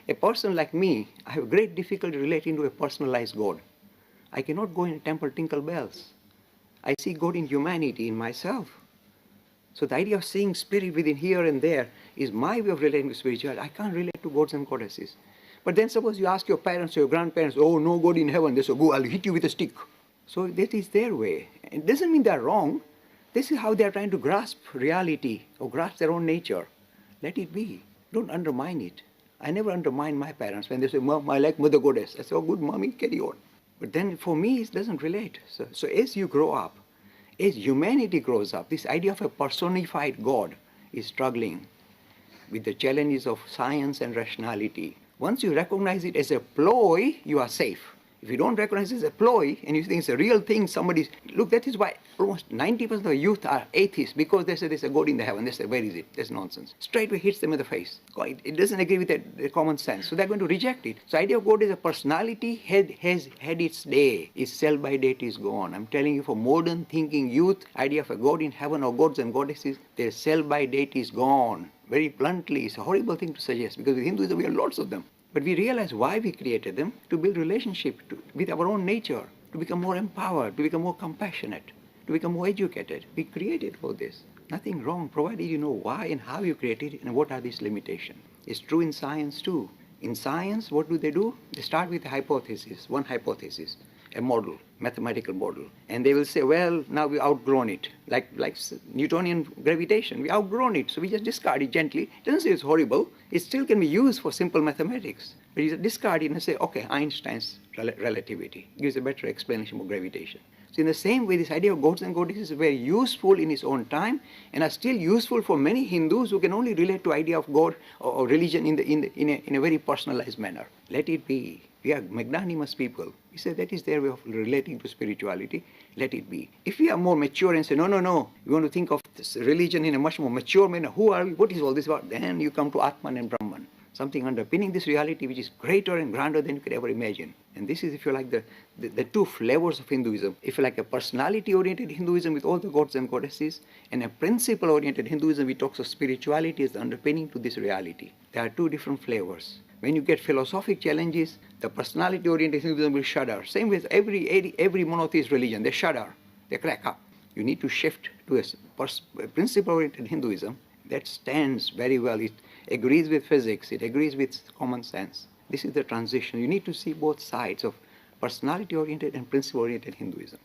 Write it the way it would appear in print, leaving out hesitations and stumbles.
A person like me, I have great difficulty relating to a personalized God. I cannot go in a temple tinkle bells. I see God in humanity, in myself. So the idea of seeing spirit within here and there is my way of relating to spirituality. I can't relate to gods and goddesses. But then suppose you ask your parents or your grandparents, oh, no God in heaven. They say, go, I'll hit you with a stick. So that is their way. It doesn't mean they're wrong. This is how they're trying to grasp reality or grasp their own nature. Let it be. Don't undermine it. I never undermine my parents when they say, Mom, I like Mother Goddess. I say, oh, good, mommy, carry on. But then for me, it doesn't relate. So as you grow up, as humanity grows up, this idea of a personified God is struggling with the challenges of science and rationality. Once you recognize it as a ploy, you are safe. If you don't recognize it as a ploy and you think it's a real thing, look, that is why almost 90% of the youth are atheists, because they say there's a God in the heaven. They say, where is it? That's nonsense. Straightway hits them in the face. It doesn't agree with the common sense. So they're going to reject it. So the idea of God as a personality has had its day. Its sell-by date is gone. I'm telling you, for modern thinking youth, idea of a God in heaven or gods and goddesses, their sell-by date is gone. Very bluntly, it's a horrible thing to suggest, because with Hinduism we have lots of them. But we realize why we created them: to build relationship with our own nature, to become more empowered, to become more compassionate, to become more educated. We created all this. Nothing wrong, provided you know why and how you created it and what are these limitations. It's true in science too. In science, what do? They start with a hypothesis, one hypothesis, a model, mathematical model. And they will say, well, now we've outgrown it. Like Newtonian gravitation, we outgrown it, so we just discard it gently. It doesn't say it's horrible. It still can be used for simple mathematics. But you just discard it and say, okay, Einstein's relativity gives a better explanation of gravitation. So in the same way, this idea of gods and goddesses is very useful in its own time and are still useful for many Hindus who can only relate to idea of God or religion in a very personalized manner. Let it be. We are magnanimous people. We say that is their way of relating to spirituality. Let it be. If we are more mature and say, no, we want to think of this religion in a much more mature manner, who are we? What is all this about? Then you come to Atman and Brahman. Something underpinning this reality which is greater and grander than you could ever imagine. And this is, if you like, the two flavors of Hinduism. If you like, a personality-oriented Hinduism with all the gods and goddesses, and a principle-oriented Hinduism which talks of spirituality as the underpinning to this reality. There are two different flavors. When you get philosophic challenges, the personality-oriented Hinduism will shudder. Same with every monotheist religion. They shudder. They crack up. You need to shift to a principle-oriented Hinduism that stands very well. It agrees with physics. It agrees with common sense. This is the transition. You need to see both sides of personality-oriented and principle-oriented Hinduism.